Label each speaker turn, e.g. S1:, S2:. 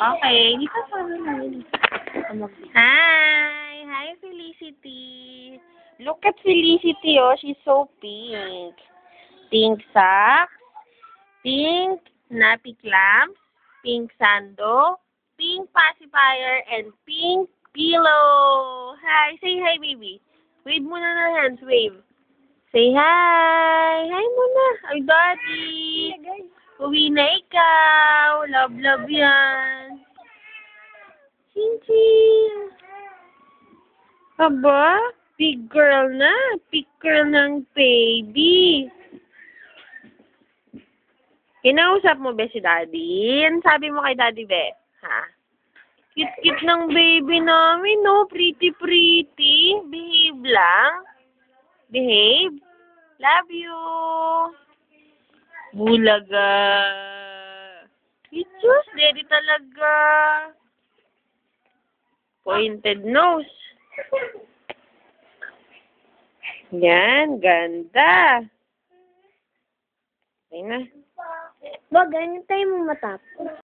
S1: Okay, dito sa amin. Hi! Hi, Felicity! Look at Felicity, oh. She's so pink. Pink socks, pink nappy clamps, pink sando, pink pacifier, and pink pillow. Hi! Say hi, baby. Wave muna ng hands. Wave. Say hi! Hi muna. Ay, daddy! Uwi na ikaw. Love, love yan. Chin-chin. Aba, big girl na. Big girl ng baby. Kinausap mo ba si daddy? Yan sabi mo kay daddy, be? Ha? Cute-cute ng baby namin, no? Pretty-pretty. Behave lang. Behave. Love you. Bulaga. Itus, daddy talaga. Pointed nose. Yan, ganda. Okay na.
S2: Ba, ganyan tayo mo matapos.